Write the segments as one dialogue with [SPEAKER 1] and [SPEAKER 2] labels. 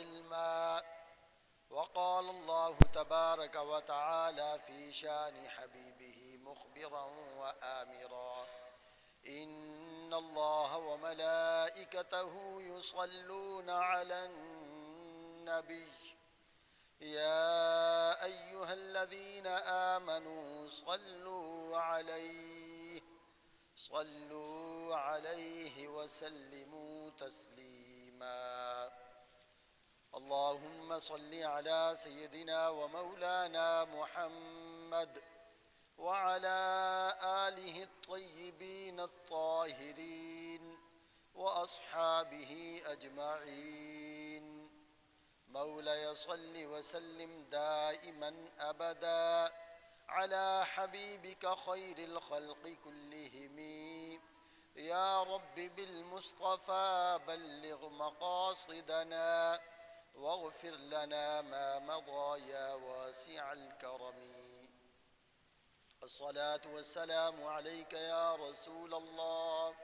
[SPEAKER 1] علما. وقال الله تبارك وتعالى في شان حبيبه مخبرا وآمرا: إن الله وملائكته يصلون على النبي يا أيها الذين آمنوا صلوا عليه وسلموا تسليما. اللهم صل على سيدنا ومولانا محمد وعلى آله الطيبين الطاهرين وأصحابه أجمعين. مولاي صل وسلم دائما أبدا على حبيبك خير الخلق كلهم. يا رب بالمصطفى بلغ مقاصدنا واغفر لنا ما مضى يا واسع الكرم. الصلاة والسلام عليك يا رسول الله.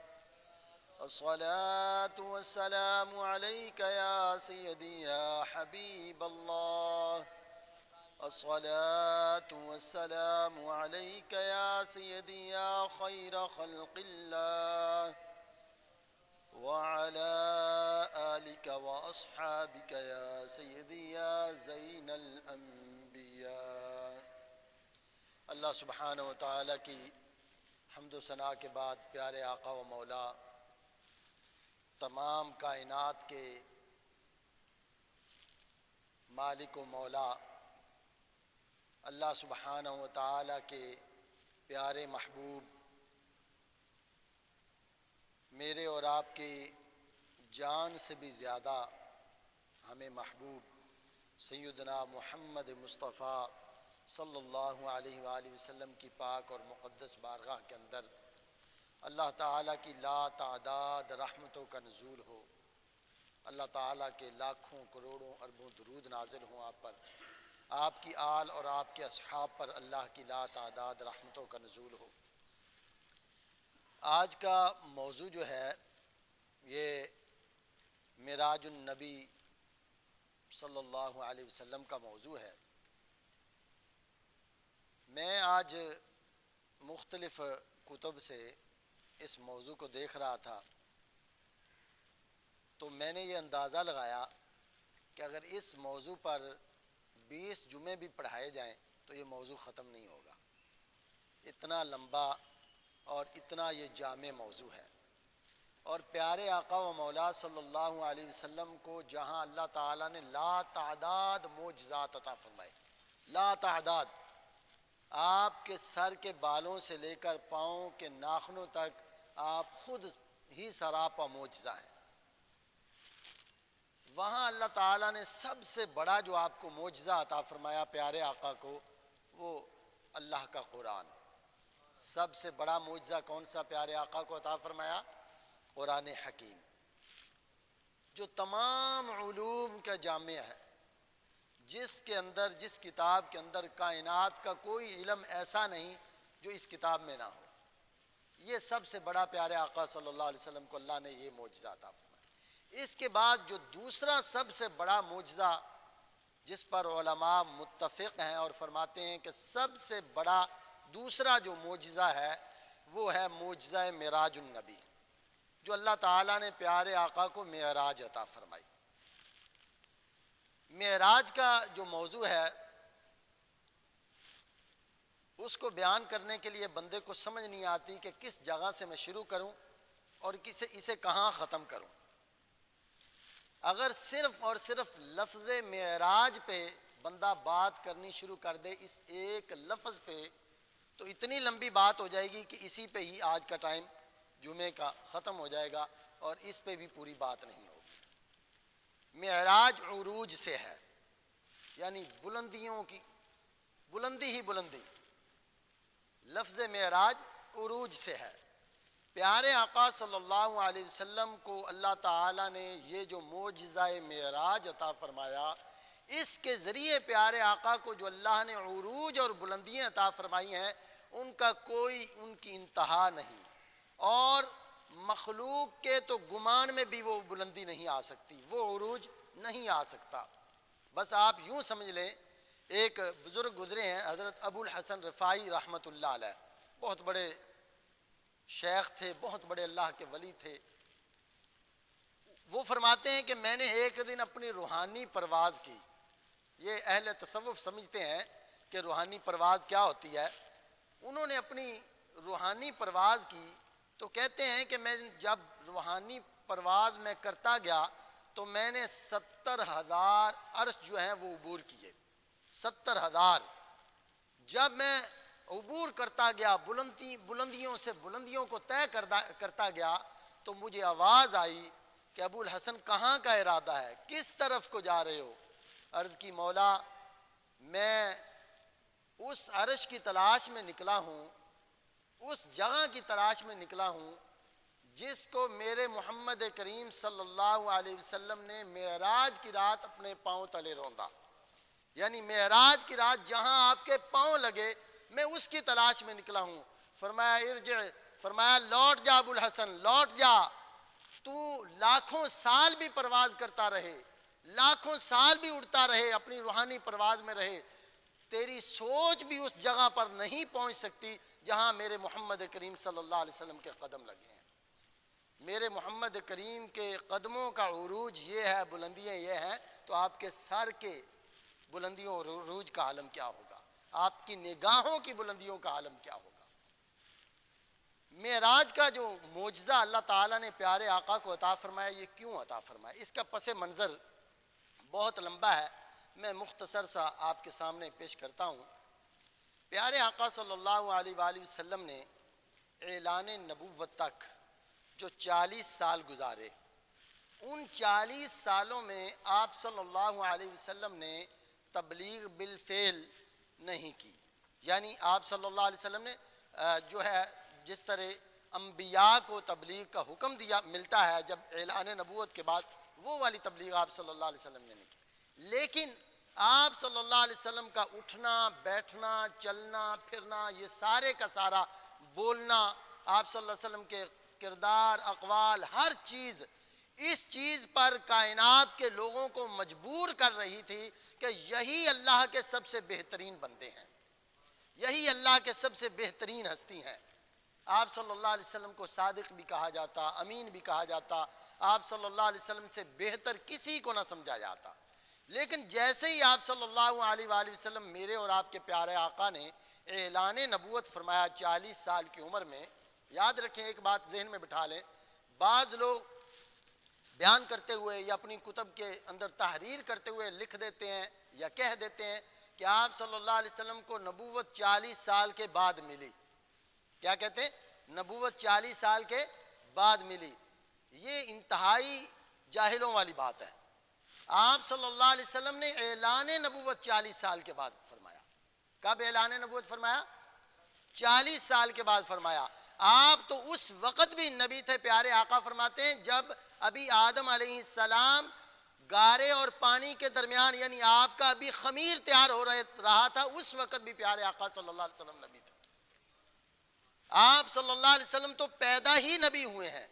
[SPEAKER 1] الصلاة والسلام عليك يا سيدي يا حبيب الله. الصلاة والسلام عليك يا سيدي يا خير خلق الله وعلى آلك وأصحابك يا سيدي يا زين الأنبياء. اللہ سبحانہ و تعالیٰ کی حمد و ثنا کے بعد پیارے آقا و مولا تمام کائنات کے مالک و مولا اللہ سبحانہ و تعالیٰ کے پیارے محبوب میرے اور آپ کی جان سے بھی زیادہ ہمیں محبوب سیدنا محمد مصطفیٰ صلی اللہ علیہ وآلہ وسلم کی پاک اور مقدس بارگاہ کے اندر اللہ تعالیٰ کی لا تعداد رحمتوں کا نزول ہو. اللہ تعالیٰ کے لاکھوں کروڑوں اربوں درود نازل ہوں آپ پر، آپ کی آل اور آپ کے اصحاب پر اللہ کی لا تعداد رحمتوں کا نزول ہو. آج کا موضوع جو ہے یہ معراج النبی صلی اللہ علیہ وسلم کا موضوع ہے. میں آج مختلف کتب سے اس موضوع کو دیکھ رہا تھا تو میں نے یہ اندازہ لگایا کہ اگر اس موضوع پر 20 جمعے بھی پڑھائے جائیں تو یہ موضوع ختم نہیں ہوگا. اتنا لمبا اور اتنا یہ جامع موضوع ہے. اور پیارے آقا و مولا صلی اللہ علیہ وسلم کو جہاں اللہ تعالیٰ نے لا تعداد معجزات عطا فرمائے، لا تعداد، آپ کے سر کے بالوں سے لے کر پاؤں کے ناخنوں تک آپ خود ہی سراپا معجزہ ہیں. وہاں اللہ تعالیٰ نے سب سے بڑا جو آپ کو معجزہ عطا فرمایا پیارے آقا کو، وہ اللہ کا قرآن. سب سے بڑا معجزہ کون سا پیارے آقا کو عطا فرمایا؟ قرآن حکیم، جو تمام علوم کا جامع ہے، جس کے اندر، جس کتاب کے اندر کائنات کا کوئی علم ایسا نہیں جو اس کتاب میں نہ ہو. یہ سب سے بڑا پیارے آقا صلی اللہ علیہ وسلم کو اللہ نے یہ معجزہ عطا فرمایا. اس کے بعد جو دوسرا سب سے بڑا معجزہ جس پر علماء متفق ہیں اور فرماتے ہیں کہ سب سے بڑا دوسرا جو معجزہ ہے وہ ہے معجزہ معراج النبی، جو اللہ تعالیٰ نے پیارے آقا کو معراج عطا فرمائی. معراج کا جو موضوع ہے اس کو بیان کرنے کے لیے بندے کو سمجھ نہیں آتی کہ کس جگہ سے میں شروع کروں اور اسے کہاں ختم کروں. اگر صرف اور صرف لفظ معراج پہ بندہ بات کرنی شروع کر دے، اس ایک لفظ پہ، تو اتنی لمبی بات ہو جائے گی کہ اسی پہ ہی آج کا ٹائم جمعے کا ختم ہو جائے گا اور اس پہ بھی پوری بات نہیں ہوگی. معراج عروج سے ہے، یعنی بلندیوں کی بلندی ہی بلندی. لفظ معراج عروج سے ہے. پیارے آقا صلی اللہ علیہ وسلم کو اللہ تعالیٰ نے یہ جو معجزہ معراج عطا فرمایا، اس کے ذریعے پیارے آقا کو جو اللہ نے عروج اور بلندیاں عطا فرمائی ہیں، ان کا کوئی ان کی انتہا نہیں، اور مخلوق کے تو گمان میں بھی وہ بلندی نہیں آ سکتی، وہ عروج نہیں آ سکتا۔ بس آپ یوں سمجھ لیں، ایک بزرگ گزرے ہیں حضرت ابو الحسن رفاعی رحمۃ اللہ علیہ، بہت بڑے شیخ تھے، بہت بڑے اللہ کے ولی تھے۔ وہ فرماتے ہیں کہ میں نے ایک دن اپنی روحانی پرواز کی۔ یہ اہل تصوف سمجھتے ہیں کہ روحانی پرواز کیا ہوتی ہے۔ انہوں نے اپنی روحانی پرواز کی تو کہتے ہیں کہ میں جب روحانی پرواز میں کرتا گیا تو میں نے 70,000 عرش جو ہیں وہ عبور کیے، 70,000۔ جب میں عبور کرتا گیا، بلندیوں سے بلندیوں کو طے کرتا گیا تو مجھے آواز آئی کہ ابو الحسن کہاں کا ارادہ ہے، کس طرف کو جا رہے ہو؟ عرض کی مولا میں اس عرش کی تلاش میں نکلا ہوں، اس جگہ کی تلاش میں نکلا ہوں جس کو میرے محمد کریم صلی اللہ علیہ وسلم نے معراج کی رات اپنے پاؤں تلے روندا، یعنی معراج کی رات جہاں آپ کے پاؤں لگے میں اس کی تلاش میں نکلا ہوں۔ فرمایا ارجع، فرمایا لوٹ جا ابو الحسن، لوٹ جا، تو لاکھوں سال بھی پرواز کرتا رہے، لاکھوں سال بھی اڑتا رہے، اپنی روحانی پرواز میں رہے، تیری سوچ بھی اس جگہ پر نہیں پہنچ سکتی جہاں میرے محمد کریم صلی اللہ علیہ وسلم کے قدم لگے ہیں۔ میرے محمد کریم کے قدموں کا عروج یہ ہے، بلندیاں یہ ہیں، تو آپ کے سر کے بلندیوں اور عروج کا عالم کیا ہوگا، آپ کی نگاہوں کی بلندیوں کا عالم کیا ہوگا۔ معراج کا جو معجزہ اللہ تعالیٰ نے پیارے آقا کو عطا فرمایا، یہ کیوں عطا فرمایا؟ اس کا پس منظر بہت لمبا ہے، میں مختصر سا آپ کے سامنے پیش کرتا ہوں۔ پیارے آقا صلی اللہ علیہ وآلہ وسلم نے اعلان نبوت تک جو 40 سال گزارے، ان 40 سالوں میں آپ صلی اللہ علیہ وسلم نے تبلیغ بالفعل نہیں کی، یعنی آپ صلی اللہ علیہ وسلم نے جو ہے جس طرح انبیاء کو تبلیغ کا حکم دیا ملتا ہے جب اعلان نبوت کے بعد، وہ والی تبلیغ آپ صلی اللہ علیہ وسلم نے نہیں کی۔ لیکن آپ صلی اللہ علیہ وسلم کا اٹھنا بیٹھنا چلنا پھرنا، یہ سارے کا سارا بولنا، آپ صلی اللہ علیہ وسلم کے کردار اقوال، ہر چیز اس چیز پر کائنات کے لوگوں کو مجبور کر رہی تھی کہ یہی اللہ کے سب سے بہترین بندے ہیں، یہی اللہ کے سب سے بہترین ہستی ہیں۔ آپ صلی اللہ علیہ وسلم کو صادق بھی کہا جاتا، امین بھی کہا جاتا، آپ صلی اللہ علیہ وسلم سے بہتر کسی کو نہ سمجھا جاتا۔ لیکن جیسے ہی آپ صلی اللہ علیہ وآلہ وسلم، میرے اور آپ کے پیارے آقا نے اعلان نبوت فرمایا 40 سال کی عمر میں، یاد رکھیں ایک بات ذہن میں بٹھا لیں، بعض لوگ بیان کرتے ہوئے یا اپنی کتب کے اندر تحریر کرتے ہوئے لکھ دیتے ہیں یا کہہ دیتے ہیں کہ آپ صلی اللہ علیہ وسلم کو نبوت 40 سال کے بعد ملی۔ کیا کہتے ہیں؟ نبوت 40 سال کے بعد ملی۔ یہ انتہائی جاہلوں والی بات ہے۔ آپ صلی اللہ علیہ وسلم نے اعلان نبوت 40 سال کے بعد فرمایا۔ کب اعلان نبوت فرمایا؟ 40 سال کے بعد فرمایا۔ آپ تو اس وقت بھی نبی تھے، پیارے آقا فرماتے ہیں جب ابھی آدم علیہ السلام گارے اور پانی کے درمیان، یعنی آپ کا ابھی خمیر تیار ہو رہا تھا، اس وقت بھی پیارے آقا صلی اللہ علیہ وسلم نبی تھے۔ آپ صلی اللہ علیہ وسلم تو پیدا ہی نبی ہوئے ہیں۔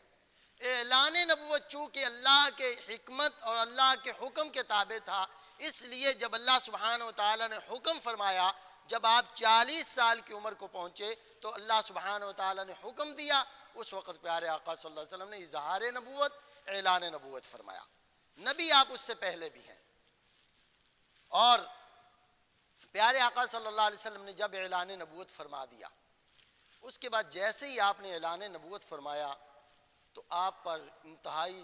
[SPEAKER 1] اعلان نبوت چونکہ اللہ کے حکمت اور اللہ کے حکم کے تابع تھا، اس لیے جب اللہ سبحانہ وتعالی نے حکم فرمایا، جب آپ 40 سال کی عمر کو پہنچے تو اللہ سبحانہ وتعالی نے حکم دیا، اس وقت پیارے آقا صلی اللہ علیہ وسلم نے اظہار نبوت، اعلان نبوت فرمایا۔ نبی آپ اس سے پہلے بھی ہیں۔ اور پیارے آقا صلی اللہ علیہ وسلم نے جب اعلان نبوت فرما دیا، اس کے بعد جیسے ہی آپ نے اعلان نبوت فرمایا تو آپ پر انتہائی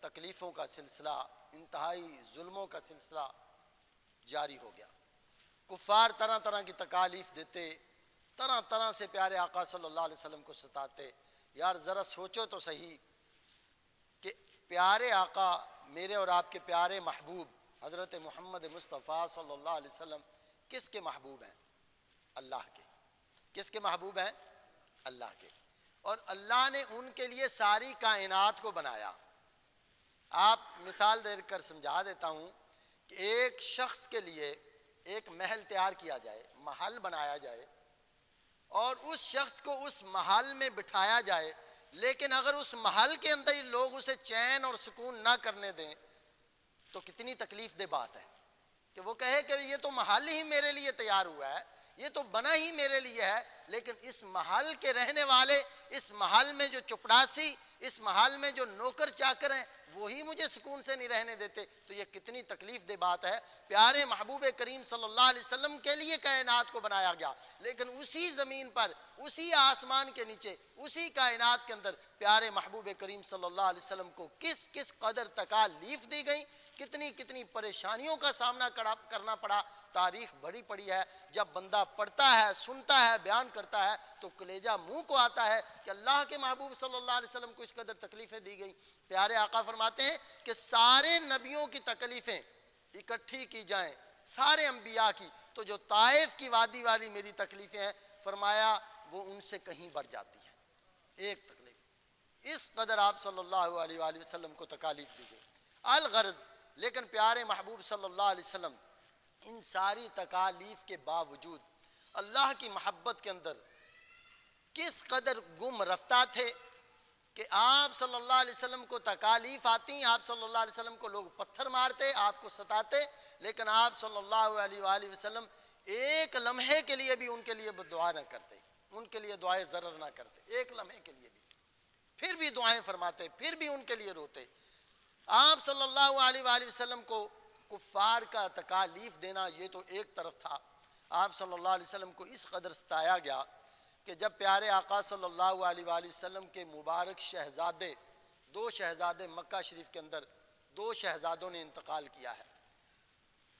[SPEAKER 1] تکلیفوں کا سلسلہ، انتہائی ظلموں کا سلسلہ جاری ہو گیا۔ کفار طرح طرح کی تکالیف دیتے، طرح طرح سے پیارے آقا صلی اللہ علیہ وسلم کو ستاتے۔ یار ذرا سوچو تو صحیح کہ پیارے آقا، میرے اور آپ کے پیارے محبوب حضرت محمد مصطفیٰ صلی اللہ علیہ وسلم کس کے محبوب ہیں؟ اللہ کے۔ کس کے محبوب ہیں؟ اللہ کے۔ اور اللہ نے ان کے لیے ساری کائنات کو بنایا۔ آپ مثال دے کر سمجھا دیتا ہوں کہ ایک شخص کے لیے ایک محل تیار کیا جائے، محل بنایا جائے، اور اس شخص کو اس محل میں بٹھایا جائے، لیکن اگر اس محل کے اندر ہی لوگ اسے چین اور سکون نہ کرنے دیں تو کتنی تکلیف دہ بات ہے کہ وہ کہے کہ یہ تو محل ہی میرے لیے تیار ہوا ہے، یہ تو بنا ہی میرے لیے ہے، لیکن اس محل کے رہنے والے، اس محل میں جو چپڑاسی، اس محل میں جو نوکر چاکر ہیں، وہی مجھے سکون سے نہیں رہنے دیتے۔ تو یہ کتنی تکلیف دہ بات ہے۔ پیارے محبوب کریم صلی اللہ علیہ وسلم کے لیے کائنات کو بنایا گیا، لیکن اسی زمین پر، اسی آسمان کے نیچے، اسی کائنات کے اندر پیارے محبوب کریم صلی اللہ علیہ وسلم کو کس کس قدر تکالیف دی گئی، کتنی کتنی پریشانیوں کا سامنا کرنا پڑا۔ تاریخ بڑی پڑی ہے، جب بندہ پڑھتا ہے، سنتا ہے، بیان کرتا ہے تو کلیجہ منہ کو آتا ہے کہ اللہ کے محبوب صلی اللہ علیہ وسلم کو اس قدر تکلیفیں دی گئی۔ پیارے آقا فرماتے ہیں کہ سارے نبیوں کی تکلیفیں اکٹھی کی جائیں، سارے انبیاء کی، تو جو طائف کی وادی والی میری تکلیفیں ہیں، فرمایا وہ ان سے کہیں بڑھ جاتی ہیں، ایک تکلیف۔ اس قدر آپ صلی اللہ علیہ وآلہ وسلم کو تکالیف دی گئی۔ الغرض لیکن پیارے محبوب صلی اللہ علیہ وسلم ان ساری تکالیف کے باوجود اللہ کی محبت کے اندر کس قدر گم رفتہ تھے کہ آپ صلی اللہ علیہ وسلم کو تکالیف آتی، آپ صلی اللہ علیہ وسلم کو لوگ پتھر مارتے، آپ کو ستاتے، لیکن آپ صلی اللہ علیہ وآلہ وسلم ایک لمحے کے لیے بھی ان کے لیے دعا نہ کرتے، ان کے لیے دعائیں ضرر نہ کرتے، ایک لمحے کے لیے بھی، پھر بھی دعائیں فرماتے، پھر بھی ان کے لیے روتے۔ آپ صلی اللہ علیہ وآلہ وسلم کو کفار کا تکالیف دینا یہ تو ایک طرف تھا، آپ صلی اللہ علیہ وسلم کو اس قدر ستایا گیا کہ جب پیارے آقا صلی اللہ علیہ وآلہ وسلم کے مبارک شہزادے، دو شہزادے مکہ شریف کے اندر، دو شہزادوں نے انتقال کیا ہے،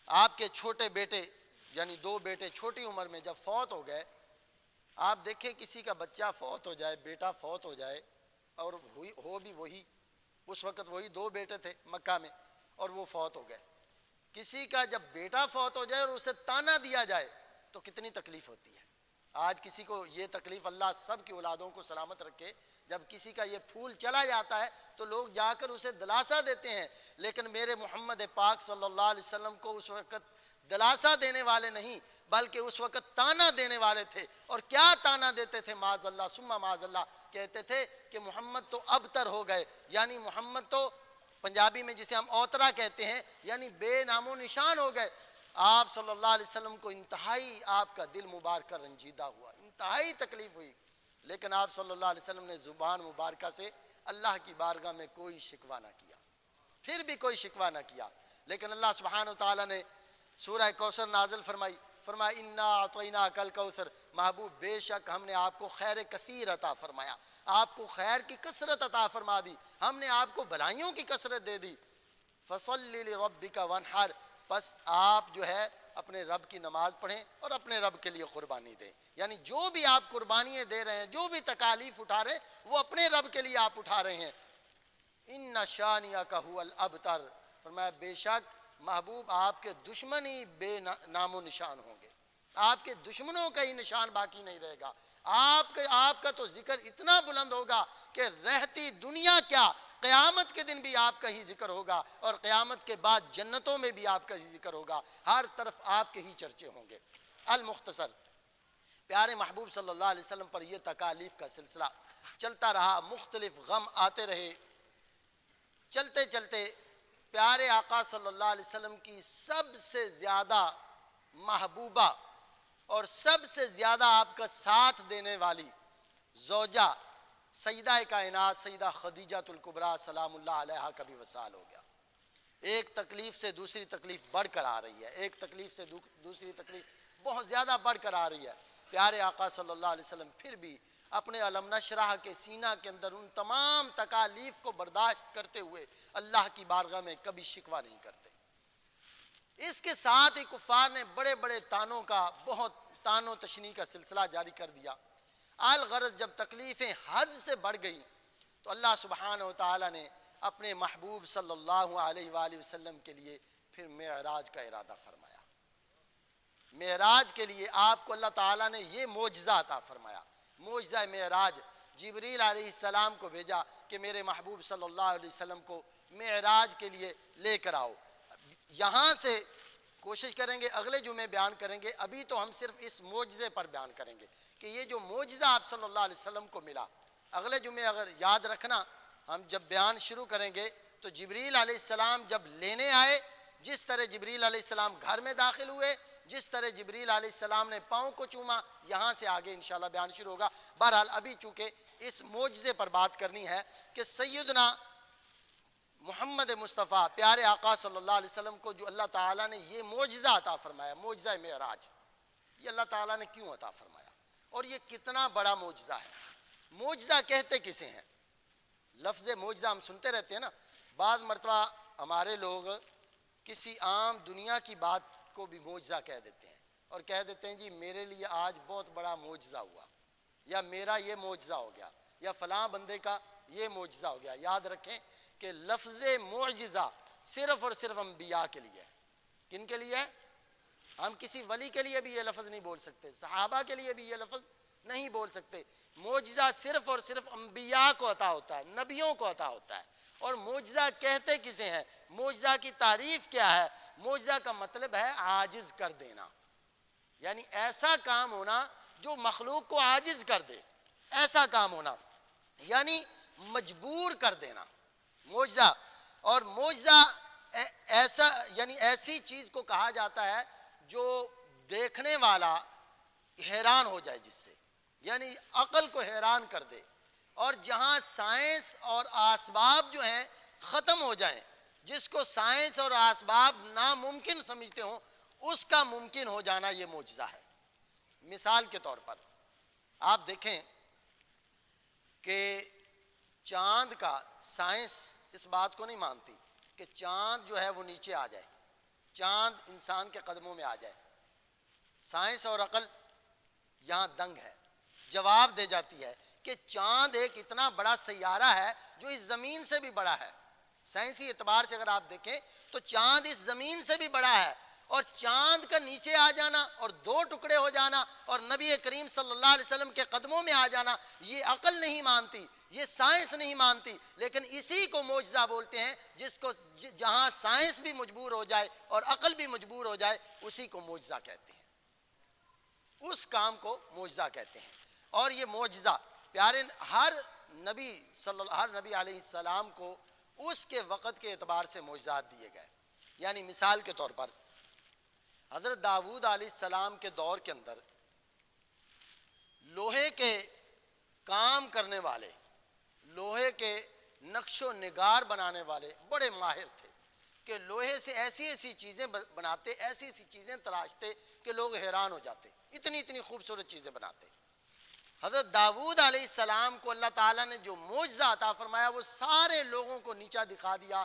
[SPEAKER 1] آپ کے چھوٹے بیٹے یعنی دو بیٹے چھوٹی عمر میں جب فوت ہو گئے، آپ دیکھیں کسی کا بچہ فوت ہو جائے، بیٹا فوت ہو جائے، اور ہو بھی وہی، اس وقت وہی دو بیٹے تھے مکہ میں اور وہ فوت ہو گئے۔ کسی کا جب بیٹا فوت ہو جائے اور اسے تانا دیا جائے تو کتنی تکلیف ہوتی ہے۔ آج کسی کو یہ تکلیف، اللہ سب کی اولادوں کو سلامت رکھے، جب کسی کا یہ پھول چلا جاتا ہے تو لوگ جا کر اسے دلاسا دیتے ہیں، لیکن میرے محمد پاک صلی اللہ علیہ وسلم کو اس وقت دلاسا دینے والے نہیں بلکہ اس وقت تانا دینے والے تھے۔ اور کیا تانا دیتے تھے؟ معاذ اللہ ثم معاذ اللہ، کہتے تھے کہ محمد تو ابتر ہو گئے، یعنی محمد تو پنجابی میں جسے ہم اوترا کہتے ہیں، یعنی بے نام و نشان ہو گئے۔ آپ صلی اللہ علیہ وسلم کو انتہائی آپ کا دل مبارکہ رنجیدہ ہوا، انتہائی تکلیف ہوئی، لیکن آپ صلی اللہ علیہ وسلم نے زبان مبارکہ سے اللہ کی بارگاہ میں کوئی شکوہ نہ کیا، پھر بھی کوئی شکوہ نہ کیا۔ لیکن اللہ سبحانہ وتعالی نے سورہ کوثر نازل فرمائی، فرمایا انا اعطیناک الکوثر، محبوب بے شک ہم نے آپ کو خیر کثیر عطا فرمایا، آپ کو خیر کی کثرت عطا فرما دی، ہم نے آپ کو بھلائیوں کی کثرت دے دی۔ فصلی لربک وانحر، بس آپ جو ہے اپنے رب کی نماز پڑھیں اور اپنے رب کے لیے قربانی دیں، یعنی جو بھی آپ قربانیاں دے رہے ہیں، جو بھی تکالیف اٹھا رہے ہیں، وہ اپنے رب کے لیے آپ اٹھا رہے ہیں۔ ان شانئک ھو الابتر، فرمایا بے شک محبوب آپ کے دشمن ہی بے نام و نشان ہوں گے، آپ کے دشمنوں کا ہی نشان باقی نہیں رہے گا۔ آپ کا تو ذکر اتنا بلند ہوگا کہ رہتی دنیا کیا، قیامت کے دن بھی آپ کا ہی ذکر ہوگا، اور قیامت کے بعد جنتوں میں بھی آپ کا ہی ذکر ہوگا، ہر طرف آپ کے ہی چرچے ہوں گے۔ المختصر، پیارے محبوب صلی اللہ علیہ وسلم پر یہ تکالیف کا سلسلہ چلتا رہا، مختلف غم آتے رہے، چلتے چلتے پیارے آقا صلی اللہ علیہ وسلم کی سب سے زیادہ محبوبہ اور سب سے زیادہ آپ کا ساتھ دینے والی زوجہ سیدہ کائنات سیدہ خدیجہ الکبریٰ سلام اللہ علیہا کا بھی وصال ہو گیا۔ ایک تکلیف سے دوسری تکلیف بڑھ کر آ رہی ہے، ایک تکلیف سے دوسری تکلیف بہت زیادہ بڑھ کر آ رہی ہے۔ پیارے آقا صلی اللہ علیہ وسلم پھر بھی اپنے علم نشرح کے سینہ کے اندر ان تمام تکالیف کو برداشت کرتے ہوئے اللہ کی بارگاہ میں کبھی شکوہ نہیں کرتے۔ اس کے ساتھ ہی کفار نے بڑے بڑے تانوں کا، بہت تان و تشنیع کا سلسلہ جاری کر دیا۔ الغرض جب تکلیفیں حد سے بڑھ گئی تو اللہ سبحانہ وتعالی نے اپنے محبوب صلی اللہ علیہ وآلہ وسلم کے لیے پھر معراج کا ارادہ فرمایا۔ معراج کے لیے آپ کو اللہ تعالیٰ نے یہ معجزہ عطا فرمایا، معجزہ معراج۔ جبریل علیہ السلام کو بھیجا کہ میرے محبوب صلی اللہ علیہ وسلم کو معراج کے لیے لے کر آؤ۔ یہاں سے کوشش کریں گے اگلے جمعے بیان کریں گے، ابھی تو ہم صرف اس معجزے پر بیان کریں گے کہ یہ جو معجزہ آپ صلی اللہ علیہ وسلم کو ملا، اگلے جمعے اگر یاد رکھنا ہم جب بیان شروع کریں گے تو جبریل علیہ السلام جب لینے آئے، جس طرح جبریل علیہ السلام گھر میں داخل ہوئے، جس طرح جبریل علیہ السلام نے پاؤں کو چوما، یہاں سے آگے انشاءاللہ بیان شروع ہوگا۔ بہرحال ابھی چونکہ اس معجزے پر بات کرنی ہے کہ سیدنا محمد مصطفیٰ پیارے آقا صلی اللہ علیہ وسلم کو جو اللہ تعالیٰ نے یہ معجزہ عطا فرمایا، معجزہ معراج، یہ اللہ تعالیٰ نے کیوں عطا فرمایا اور یہ کتنا بڑا معجزہ ہے؟ معجزہ کہتے کسے ہیں؟ لفظ معجزہ ہم سنتے رہتے ہیں نا، بعض مرتبہ ہمارے لوگ کسی عام دنیا کی بات کو بھی معجزہ کہہ دیتے ہیں اور کہہ دیتے ہیں جی میرے لیے آج بہت بڑا معجزہ ہوا، یا میرا یہ معجزہ ہو گیا، یا فلاں بندے کا یہ معجزہ ہو گیا۔ یاد رکھیں کہ لفظ معجزہ صرف اور صرف انبیاء کے لیے ہے۔ کن کے لیے ہے؟ ہم کسی ولی کے لیے بھی یہ لفظ نہیں بول سکتے، صحابہ کے لیے بھی یہ لفظ نہیں بول سکتے۔ معجزہ صرف اور صرف انبیاء کو عطا ہوتا ہے، نبیوں کو عطا ہوتا ہے۔ اور معجزہ کہتے کسے ہیں؟ معجزہ کی تعریف کیا ہے؟ معجزہ کا مطلب ہے عاجز کر دینا، یعنی ایسا کام ہونا جو مخلوق کو عاجز کر دے، ایسا کام ہونا یعنی مجبور کر دینا، معجزہ۔ اور معجزہ ایسا یعنی ایسی چیز کو کہا جاتا ہے جو دیکھنے والا حیران ہو جائے، جس سے یعنی عقل کو حیران کر دے، اور جہاں سائنس اور اسباب جو ہیں ختم ہو جائیں، جس کو سائنس اور اسباب ناممکن سمجھتے ہوں اس کا ممکن ہو جانا یہ معجزہ ہے۔ مثال کے طور پر آپ دیکھیں کہ چاند کا، سائنس اس بات کو نہیں مانتی کہ چاند جو ہے وہ نیچے آ جائے، چاند انسان کے قدموں میں آ جائے۔ سائنس اور عقل یہاں دنگ ہے، جواب دے جاتی ہے کہ چاند ایک اتنا بڑا سیارہ ہے جو اس زمین سے بھی بڑا ہے۔ سائنسی اعتبار سے اگر آپ دیکھیں تو چاند اس زمین سے بھی بڑا ہے، اور چاند کا نیچے آ جانا اور دو ٹکڑے ہو جانا اور نبی کریم صلی اللہ علیہ وسلم کے قدموں میں آ جانا، یہ عقل نہیں مانتی، یہ سائنس نہیں مانتی، لیکن اسی کو معجزہ بولتے ہیں، جس کو جہاں سائنس بھی مجبور ہو جائے اور عقل بھی مجبور ہو جائے اسی کو معجزہ کہتے ہیں، اس کام کو معجزہ کہتے ہیں۔ اور یہ معجزہ پیارے ہر نبی علیہ السلام کو اس کے وقت کے اعتبار سے معجزات دیے گئے۔ یعنی مثال کے طور پر حضرت داؤد علیہ السلام کے دور کے اندر لوہے کے کام کرنے والے، لوہے کے نقش و نگار بنانے والے بڑے ماہر تھے کہ لوہے سے ایسی ایسی چیزیں بناتے، ایسی ایسی چیزیں تراشتے کہ لوگ حیران ہو جاتے، اتنی اتنی خوبصورت چیزیں بناتے۔ حضرت داؤد علیہ السلام کو اللہ تعالیٰ نے جو معجزہ عطا فرمایا وہ سارے لوگوں کو نیچا دکھا دیا،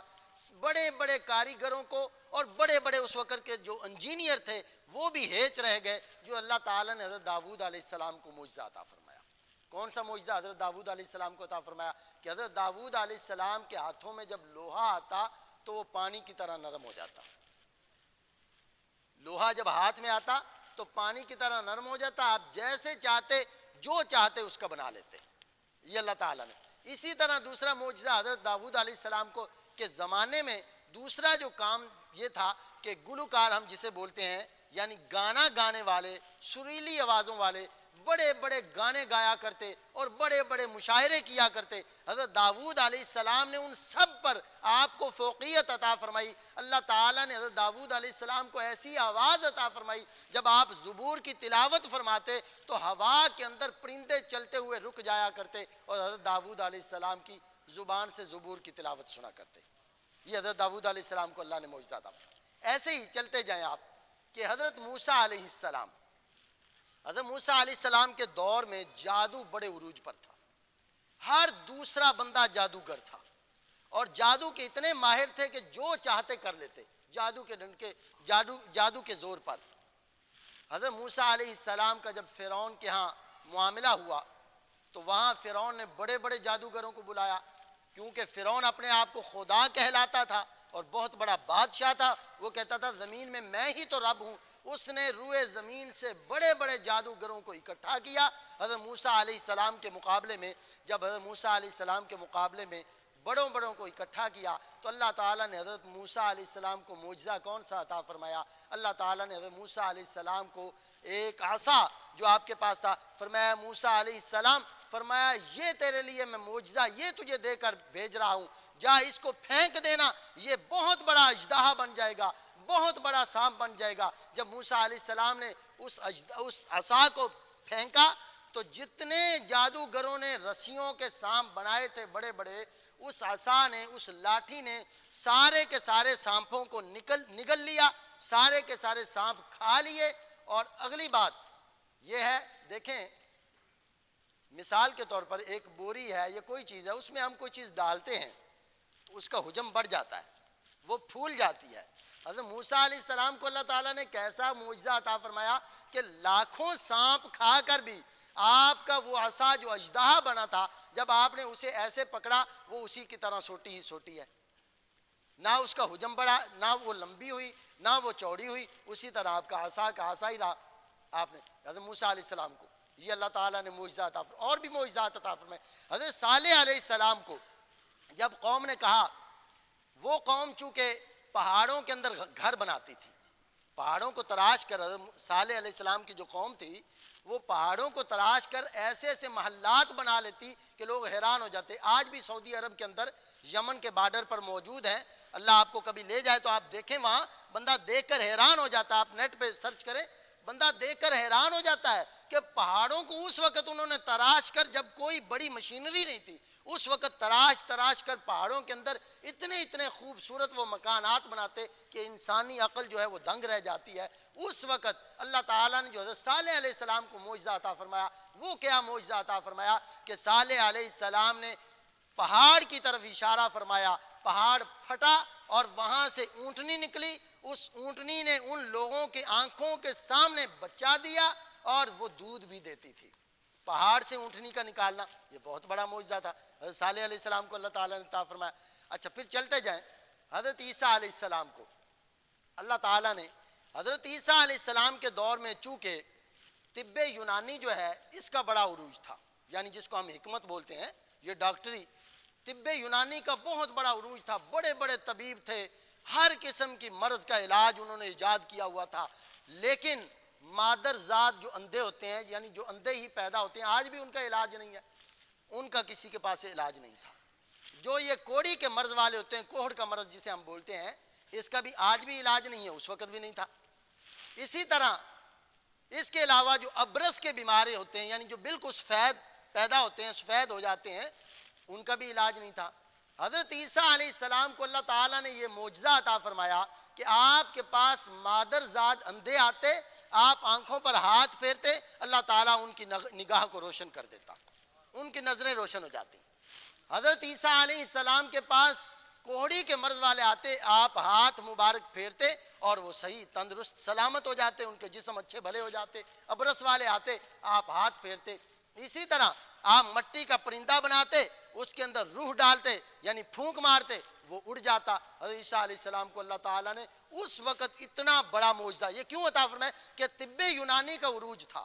[SPEAKER 1] بڑے بڑے کاریگروں کو اور بڑے بڑے اس وقت کے جو انجینئر تھے وہ بھی ہیچ رہ گئے، جو اللہ تعالیٰ نے حضرت داؤد علیہ السلام کو معجزہ عطا فرمایا۔ کون سا معجزہ حضرت داؤد علیہ السلام کو عطا فرمایا؟ کہ حضرت داؤد علیہ السلام کے ہاتھوں میں جب لوہا آتا تو وہ پانی کی طرح نرم ہو جاتا۔ لوہا جب ہاتھ میں آتا تو پانی کی طرح نرم ہو جاتا، آپ جیسے چاہتے جو چاہتے اس کا بنا لیتے، یہ اللہ تعالیٰ نے۔ اسی طرح دوسرا معجزہ حضرت داؤد علیہ السلام کو کے زمانے میں دوسرا جو کام یہ تھا کہ گلوکار ہم جسے بولتے ہیں، یعنی گانا گانے والے، سریلی آوازوں والے بڑے بڑے گانے گایا کرتے اور بڑے بڑے مشاعرے کیا کرتے۔ حضرت داؤد علیہ السلام نے ان سب پر آپ کو فوقیت عطا فرمائی۔ اللہ تعالیٰ نے حضرت داؤد علیہ السلام کو ایسی آواز عطا فرمائی، جب آپ زبور کی تلاوت فرماتے تو ہوا کے اندر پرندے چلتے ہوئے رک جایا کرتے اور حضرت داؤد علیہ السلام کی زبان سے زبور کی تلاوت سنا کرتے۔ یہ حضرت داؤد علیہ السلام کو اللہ نے معجزہ عطا فرمایا۔ ایسے ہی چلتے جائیں آپ کہ حضرت موسیٰ علیہ السلام، حضرت موسیٰ علیہ السلام کے دور میں جادو بڑے عروج پر تھا، ہر دوسرا بندہ جادوگر تھا اور جادو کے اتنے ماہر تھے کہ جو چاہتے کر لیتے، جادو کے ڈنڈے، جادو کے زور پر۔ حضرت موسیٰ علیہ السلام کا جب فرعون کے ہاں معاملہ ہوا تو وہاں فرعون نے بڑے بڑے جادوگروں کو بلایا، کیونکہ فرعون اپنے آپ کو خدا کہلاتا تھا اور بہت بڑا بادشاہ تھا، وہ کہتا تھا زمین میں میں ہی تو رب ہوں۔ اس نے روئے زمین سے بڑے بڑے جادوگروں کو اکٹھا کیا حضرت موسیٰ علیہ السلام کے مقابلے میں۔ جب حضرت موسیٰ علیہ السلام کے مقابلے میں بڑوں بڑوں کو اکٹھا کیا تو اللہ تعالیٰ نے حضرت موسیٰ علیہ السلام کو معجزہ کون سا عطا فرمایا؟ اللہ تعالیٰ نے حضرت موسیٰ علیہ السلام کو ایک عصا جو آپ کے پاس تھا، فرمایا موسیٰ علیہ السلام فرمایا یہ تیرے لیے میں معجزہ یہ تجھے دے کر بھیج رہا ہوں، جا اس کو پھینک دینا، یہ بہت بڑا اژدہا بن جائے گا، بہت بڑا سانپ بن جائے گا۔ جب موسیٰ علیہ السلام نے اس عصا کو پھینکا تو جتنے جادوگروں نے رسیوں کے سانپ بنائے تھے بڑے بڑے، اس عصا نے، اس لاٹھی نے سارے کے سارے سانپوں کو نگل لیا، سارے کے سارے سانپ کھا لیے۔ اور اگلی بات یہ ہے، دیکھیں مثال کے طور پر ایک بوری ہے یا کوئی چیز ہے، اس میں ہم کوئی چیز ڈالتے ہیں تو اس کا حجم بڑھ جاتا ہے، وہ پھول جاتی ہے۔ حضرت موسیٰ علیہ السلام کو اللہ تعالیٰ نے کیسا معجزہ عطا فرمایا کہ لاکھوں سانپ کھا کر بھی آپ کا وہ عصا جو اژدہا بنا تھا، جب آپ نے اسے ایسے پکڑا وہ اسی کی طرح سوٹی ہی سوٹی ہے، نہ اس کا حجم بڑھا، نہ وہ لمبی ہوئی، نہ وہ چوڑی ہوئی، اسی طرح آپ کا عصا ہی رہا۔ آپ نے حضرت موسیٰ علیہ السلام کو یہ اللہ تعالیٰ نے معجزہ عطا فرمایا، اور بھی معجزات عطا فرمائے۔ حضرت صالح علیہ السلام کو جب قوم نے کہا، وہ قوم چونکہ پہاڑوں کے اندر گھر بناتی تھی، پہاڑوں کو تراش کر، حضرت صالح علیہ السلام کی جو قوم تھی وہ پہاڑوں کو تراش کر ایسے ایسے محلات بنا لیتی کہ لوگ حیران ہو جاتے۔ آج بھی سعودی عرب کے اندر یمن کے بارڈر پر موجود ہیں، اللہ آپ کو کبھی لے جائے تو آپ دیکھیں، وہاں بندہ دیکھ کر حیران ہو جاتا ہے، آپ نیٹ پہ سرچ کریں، بندہ دیکھ کر حیران ہو جاتا ہے کہ پہاڑوں کو اس وقت انہوں نے تراش کر، جب کوئی بڑی مشینری نہیں تھی، اس وقت تراش کر پہاڑوں کے اندر اتنے خوبصورت وہ مکانات بناتے کہ انسانی عقل جو ہے وہ دنگ رہ جاتی ہے۔ اس وقت اللہ تعالیٰ نے جو حضرت صالح علیہ السلام کو معجزہ عطا فرمایا، وہ کیا معجزہ عطا فرمایا کہ صالح علیہ السلام نے پہاڑ کی طرف اشارہ فرمایا، پہاڑ پھٹا اور وہاں سے اونٹنی نکلی، اس اونٹنی نے ان لوگوں کی آنکھوں کے سامنے بچہ دیا اور وہ دودھ بھی دیتی تھی۔ پہاڑ سے اونٹنی کا نکالنا یہ بہت بڑا معجزہ تھا، حضرت صالح علیہ السلام کو اللہ تعالیٰ نے عطا فرمایا۔ اچھا پھر چلتے جائیں، حضرت عیسیٰ علیہ السلام کو اللہ تعالیٰ نے، حضرت عیسیٰ علیہ السلام کے دور میں چونکہ طب یونانی جو ہے اس کا بڑا عروج تھا، یعنی جس کو ہم حکمت بولتے ہیں، یہ ڈاکٹری طب یونانی کا بہت بڑا عروج تھا، بڑے بڑے طبیب تھے، ہر قسم کی مرض کا علاج انہوں نے ایجاد کیا ہوا تھا۔ لیکن مادر ذات جو اندھے ہوتے ہیں، یعنی جو اندھے ہی پیدا ہوتے ہیں، آج بھی ان کا علاج نہیں ہے، ان کا کسی کے پاس علاج نہیں تھا۔ جو یہ کوڑی کے مرض والے ہوتے ہیں، کوہڑ کا مرض جسے ہم بولتے ہیں، اس کا بھی آج بھی علاج نہیں ہے، اس وقت بھی نہیں تھا۔ اسی طرح اس کے علاوہ جو ابرص کے بیمارے ہوتے ہیں، یعنی جو بالکل سفید پیدا ہوتے ہیں، سفید ہو جاتے ہیں، ان کا بھی علاج نہیں تھا۔ حضرت عیسیٰ علیہ السلام کو اللہ تعالیٰ نے یہ معجزہ عطا فرمایا کہ آپ کے پاس مادر ذات اندھے آتے، آپ آنکھوں پر ہاتھ پھیرتے، اللہ تعالیٰ ان کی نگاہ کو روشن کر دیتا، ان کی نظریں روشن ہو جاتی۔ حضرت عیسیٰ علیہ السلام کے پاس کوہڑی کے مرض والے آتے، آپ ہاتھ مبارک پھیرتے اور وہ صحیح تندرست سلامت ہو جاتے، ان کے جسم اچھے بھلے ہو جاتے۔ ابرص والے آتے، آپ ہاتھ پھیرتے۔ اسی طرح آپ مٹی کا پرندہ بناتے، اس کے اندر روح ڈالتے، یعنی پھونک مارتے، وہ اڑ جاتا۔ حضرت عیسیٰ علیہ السلام کو اللہ تعالیٰ نے اس وقت اتنا بڑا معجزہ یہ کیوں عطا فرمایا کہ طب یونانی کا عروج تھا،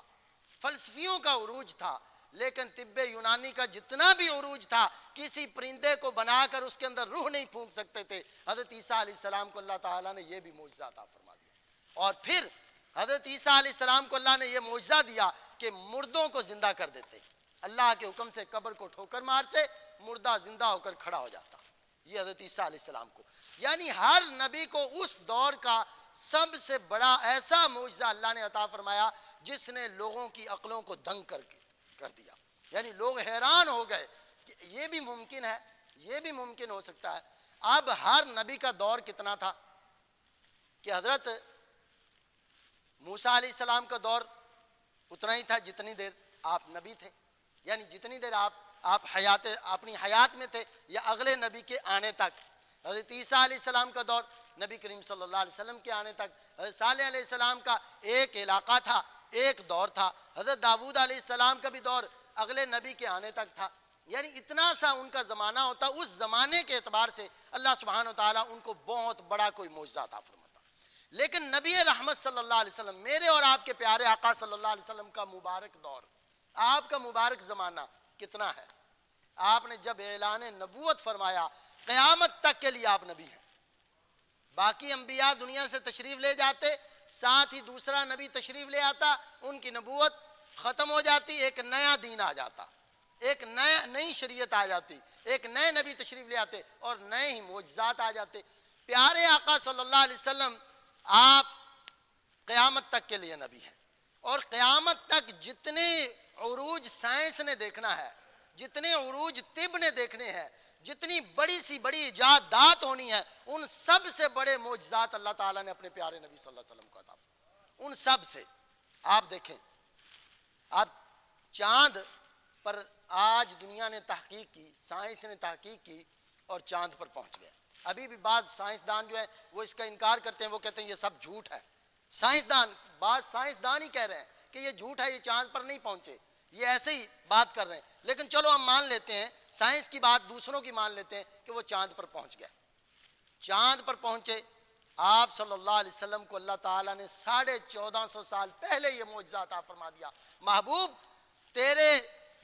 [SPEAKER 1] فلسفیوں کا عروج تھا، لیکن طب یونانی کا جتنا بھی عروج تھا، کسی پرندے کو بنا کر اس کے اندر روح نہیں پھونک سکتے تھے۔ حضرت عیسیٰ علیہ السلام کو اللہ تعالیٰ نے یہ بھی معجزہ عطا فرما دیا۔ اور پھر حضرت عیسیٰ علیہ السلام کو اللہ نے یہ معجزہ دیا کہ مردوں کو زندہ کر دیتے، اللہ کے حکم سے قبر کو ٹھوکر مارتے، مردہ زندہ ہو کر کھڑا ہو جاتا۔ یہ حضرت عیسیٰ علیہ السلام کو، یعنی ہر نبی کو اس دور کا سب سے بڑا ایسا معجزہ اللہ نے عطا فرمایا جس نے لوگوں کی عقلوں کو دنگ کر دیا، یعنی لوگ حیران ہو گئے کہ یہ بھی ممکن ہے، یہ بھی ممکن ہو سکتا ہے۔ اب ہر نبی کا دور کتنا تھا کہ حضرت موسیٰ علیہ السلام کا دور اتنا ہی تھا جتنی دیر آپ نبی تھے، یعنی جتنی دیر آپ اپنی حیات میں تھے یا اگلے نبی کے آنے تک۔ حضرت عیسیٰ علیہ السلام کا دور نبی کریم صلی اللہ علیہ وسلم کے آنے تک۔ حضرت صالح علیہ السلام کا ایک علاقہ تھا، ایک دور تھا۔ حضرت داؤد علیہ السلام کا بھی دور اگلے نبی کے آنے تک تھا، یعنی اتنا سا ان کا زمانہ ہوتا۔ اس زمانے کے اعتبار سے اللہ سبحانہ و تعالیٰ ان کو بہت بڑا کوئی معجزہ عطا فرماتا۔ لیکن نبی رحمت صلی اللہ علیہ وسلم، میرے اور آپ کے پیارے آقا صلی اللہ علیہ وسلم کا مبارک دور، آپ کا مبارک زمانہ کتنا ہے؟ آپ نے جب اعلان نبوت فرمایا، قیامت تک کے لیے آپ نبی ہیں۔ باقی انبیاء دنیا سے تشریف لے جاتے، ساتھ ہی دوسرا نبی تشریف لے آتا، ان کی نبوت ختم ہو جاتی، ایک نیا دین آ جاتا، ایک نئی شریعت آ جاتی, ایک نئے نبی تشریف لے آتے اور نئے ہی معجزات آ جاتے. پیارے آقا صلی اللہ علیہ وسلم آپ قیامت تک کے لیے نبی ہیں, اور قیامت تک جتنے عروج سائنس نے دیکھنا ہے, جتنے عروج طب نے دیکھنے ہیں, جتنی بڑی سی بڑی ایجادات ہونی ہے, ان سب سے بڑے معجزات اللہ تعالیٰ نے اپنے پیارے نبی صلی اللہ علیہ وسلم کو عطا فرمائے. ان سب سے آپ دیکھیں, آپ چاند پر آج دنیا نے تحقیق کی, سائنس نے تحقیق کی اور چاند پر پہنچ گئے. ابھی بھی بعض سائنسدان جو ہیں وہ اس کا انکار کرتے ہیں, وہ کہتے ہیں یہ سب جھوٹ ہے. بعض سائنسدان ہی کہہ رہے ہیں کہ یہ جھوٹ ہے, یہ چاند پر نہیں پہنچے, یہ ایسے ہی بات کر رہے ہیں. لیکن چلو ہم مان لیتے ہیں, سائنس کی بات دوسروں کی مان لیتے ہیں کہ وہ چاند پر پہنچ گئے. چاند پر پہنچے, آپ صلی اللہ علیہ وسلم کو اللہ تعالیٰ نے 1450 سال پہلے یہ معجزہ عطا فرما دیا. محبوب تیرے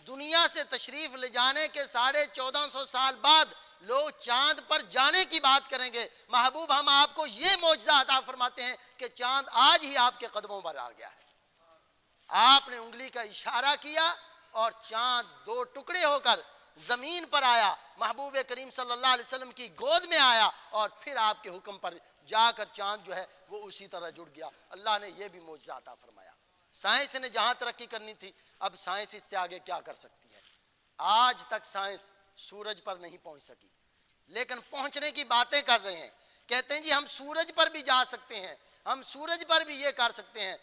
[SPEAKER 1] دنیا سے تشریف لے جانے کے 1450 سال بعد لوگ چاند پر جانے کی بات کریں گے. محبوب ہم آپ کو یہ معجزہ عطا فرماتے ہیں کہ چاند آج ہی آپ کے قدموں پر آ گیا ہے. آپ نے انگلی کا اشارہ کیا اور چاند 2 ٹکڑے ہو کر زمین پر آیا, محبوب کریم صلی اللہ علیہ وسلم کی گود میں آیا, اور پھر آپ کے حکم پر جا کر چاند جو ہے وہ اسی طرح جڑ گیا. اللہ نے یہ بھی معجزہ عطا فرمایا. سائنس نے جہاں ترقی کرنی تھی, اب سائنس اس سے آگے کیا کر سکتی ہے؟ آج تک سائنس سورج پر نہیں پہنچ سکی, لیکن پہنچنے کی باتیں کر رہے ہیں. کہتے ہیں جی ہم سورج پر بھی جا سکتے ہیں, ہم سورج پر بھی یہ کر سکتے ہیں.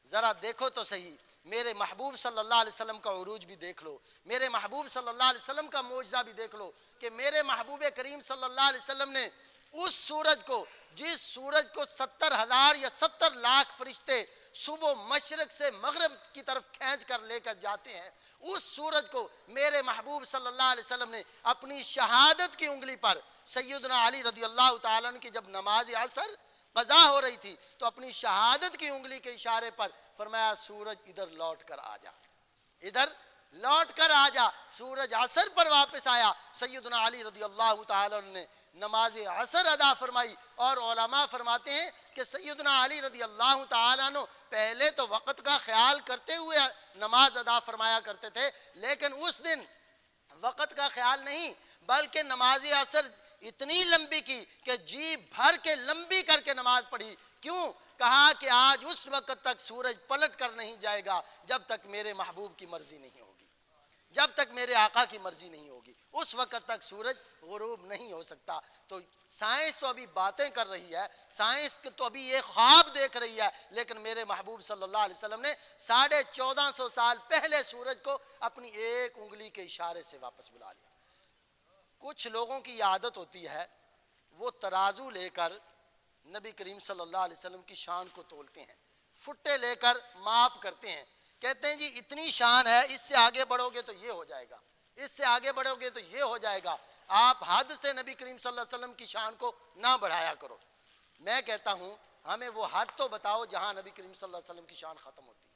[SPEAKER 1] ذرا دیکھو تو صحیح, میرے محبوب صلی اللہ علیہ وسلم کا عروج بھی دیکھ لو, میرے محبوب صلی اللہ علیہ وسلم کا معجزہ بھی دیکھ لو کہ میرے محبوب کریم صلی اللہ علیہ وسلم نے اس سورج کو, جس سورج کو 70,000 یا 70 لاکھ فرشتے صبح مشرق سے مغرب کی طرف کھینچ کر لے کر جاتے ہیں, اس سورج کو میرے محبوب صلی اللہ علیہ وسلم نے اپنی شہادت کی انگلی پر, سیدنا علی رضی اللہ تعالیٰ عنہ کی جب نماز عصر قضا ہو رہی تھی تو اپنی شہادت کی انگلی کے اشارے پر فرمایا سورج ادھر لوٹ کر آ جا, ادھر لوٹ کر آ جا. سورج عصر پر واپس آیا, سیدنا علی رضی اللہ تعالیٰ عنہ نے نماز عصر ادا فرمائی. اور علماء فرماتے ہیں کہ سیدنا علی رضی اللہ تعالیٰ عنہ پہلے تو وقت کا خیال کرتے ہوئے نماز ادا فرمایا کرتے تھے, لیکن اس دن وقت کا خیال نہیں بلکہ نماز عصر اتنی لمبی کی کہ جی بھر کے لمبی کر کے نماز پڑھی. کیوں؟ کہا کہ آج اس وقت تک سورج پلٹ کر نہیں جائے گا جب تک میرے محبوب کی مرضی نہیں ہوگی, جب تک میرے آقا کی مرضی نہیں ہوگی, اس وقت تک سورج غروب نہیں ہو سکتا. تو سائنس تو ابھی باتیں کر رہی ہے, سائنس تو ابھی یہ خواب دیکھ رہی ہے, لیکن میرے محبوب صلی اللہ علیہ وسلم نے 1450 سال پہلے سورج کو اپنی ایک انگلی کے اشارے سے واپس بلا لیا. کچھ لوگوں کی عادت ہوتی ہے, وہ ترازو لے کر نبی کریم صلی اللہ علیہ وسلم کی شان کو تولتے ہیں, فٹے لے کر ماپ کرتے ہیں, کہتے ہیں جی اتنی شان ہے, اس سے آگے بڑھو گے تو یہ ہو جائے گا, اس سے آگے بڑھو گے تو یہ ہو جائے گا. آپ حد سے نبی کریم صلی اللہ علیہ وسلم کی شان کو نہ بڑھایا کرو. میں کہتا ہوں ہمیں وہ حد تو بتاؤ جہاں نبی کریم صلی اللہ علیہ وسلم کی شان ختم ہوتی ہے.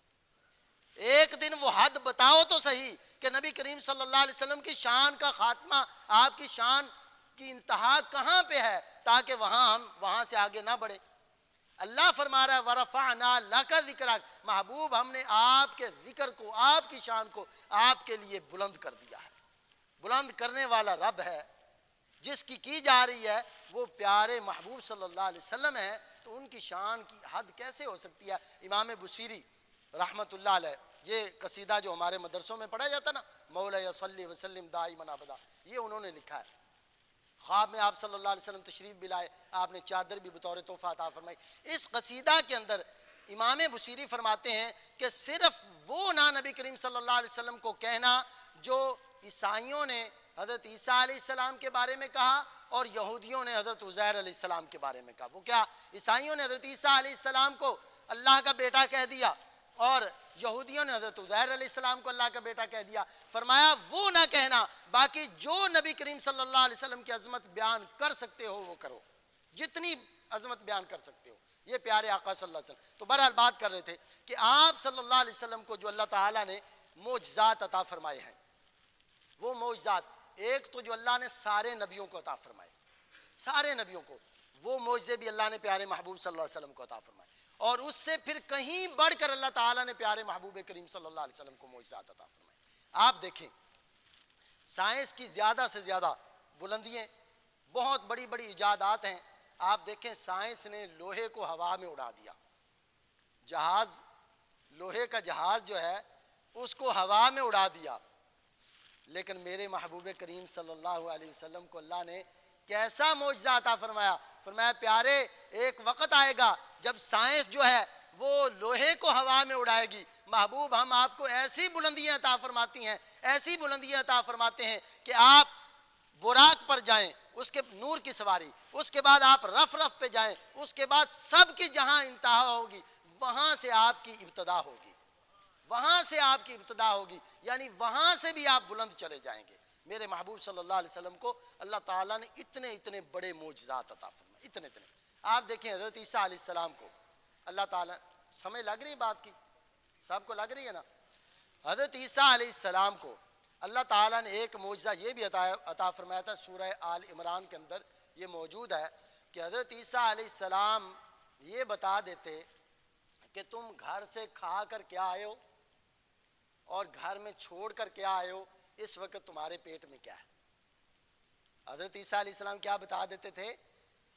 [SPEAKER 1] ایک دن وہ حد بتاؤ تو صحیح کہ نبی کریم صلی اللہ علیہ وسلم کی شان کا خاتمہ, آپ کی شان کی انتہا کہاں پہ ہے, تاکہ ہم وہاں سے آگے نہ بڑھے. اللہ فرما رہا ہے وَرَفَعْنَا لَكَ ذِكْرَكَ, محبوب ہم نے آپ کے ذکر کو, آپ کی شان کو آپ کے لیے بلند کر دیا ہے. بلند کرنے والا رب ہے, جس کی جا رہی ہے وہ پیارے محبوب صلی اللہ علیہ وسلم ہے, تو ان کی شان کی حد کیسے ہو سکتی ہے؟ امام بصیری رحمت اللہ علیہ, یہ قصیدہ جو ہمارے مدرسوں میں پڑھا جاتا نا, مولا صلی وسلم دائما ابدا, یہ انہوں نے لکھا ہے. خواب میں آپ صلی اللہ علیہ وسلم تشریف بھی لائے, آپ نے چادر بھی بطور تحفہ عطا فرمائی. اس قصیدہ کے اندر امام بصیری فرماتے ہیں کہ صرف وہ نہ نبی کریم صلی اللہ علیہ وسلم کو کہنا جو عیسائیوں نے حضرت عیسیٰ علیہ السلام کے بارے میں کہا اور یہودیوں نے حضرت عزیر علیہ السلام کے بارے میں کہا. وہ کیا؟ عیسائیوں نے حضرت عیسیٰ علیہ السلام کو اللہ کا بیٹا کہہ دیا اور یہودیوں نے حضرت عزیر علیہ السلام کو اللہ کا بیٹا کہہ دیا. فرمایا وہ نہ کہنا, باقی جو نبی کریم صلی اللہ علیہ وسلم کی عظمت بیان کر سکتے ہو وہ کرو, جتنی عظمت بیان کر سکتے ہو. یہ پیارے آقا صلی اللہ علیہ وسلم. تو بہرحال بات کر رہے تھے کہ آپ صلی اللہ علیہ وسلم کو جو اللہ تعالیٰ نے معجزات عطا فرمائے ہیں, وہ معجزات ایک تو جو اللہ نے سارے نبیوں کو عطا فرمائے, سارے نبیوں کو, وہ معجزے بھی اللہ نے پیارے محبوب صلی اللہ علیہ وسلم کو عطا فرمائے. اور اس سے پھر کہیں بڑھ کر اللہ تعالیٰ نے پیارے محبوب کریم صلی اللہ علیہ وسلم کو معجزات عطا فرمائے. آپ دیکھیں سائنس کی زیادہ سے زیادہ بلندیاں، بہت بڑی بڑی ایجادات ہیں. آپ دیکھیں سائنس نے لوہے کو ہوا میں اڑا دیا، جہاز، لوہے کا جہاز جو ہے اس کو ہوا میں اڑا دیا. لیکن میرے محبوب کریم صلی اللہ علیہ وسلم کو اللہ نے کیسا معجزہ عطا فرمایا. فرمایا پیارے ایک وقت آئے گا جب سائنس جو ہے وہ لوہے کو ہوا میں اڑائے گی. محبوب ہم آپ کو ایسی بلندیاں عطا فرماتی ہیں، ایسی بلندیاں عطا فرماتے ہیں کہ آپ براق پر جائیں، اس کے نور کی سواری، اس کے بعد آپ رف رف پہ جائیں، اس کے بعد سب کی جہاں انتہا ہوگی وہاں سے آپ کی ابتدا ہوگی، وہاں سے آپ کی ابتدا ہوگی، یعنی وہاں سے بھی آپ بلند چلے جائیں گے. میرے محبوب صلی اللہ علیہ وسلم کو اللہ تعالیٰ نے اتنے اتنے بڑے معجزات عطا فرمائے، اتنے اتنے. آپ دیکھیں حضرت عیسیٰ علیہ السلام کو اللہ تعالیٰ، سمجھ لگ رہی بات کی؟ سب کو لگ رہی ہے نا؟ حضرت عیسیٰ علیہ السلام کو اللہ تعالیٰ نے ایک معجزہ یہ بھی عطا فرمایا تھا. سورہ آل عمران کے اندر یہ موجود ہے کہ حضرت عیسیٰ علیہ السلام یہ بتا دیتے کہ تم گھر سے کھا کر کیا آئے ہو اور گھر میں چھوڑ کر کیا آئے ہو، اس وقت تمہارے پیٹ میں کیا ہے. حضرت عیسیٰ علیہ السلام کیا بتا دیتے تھے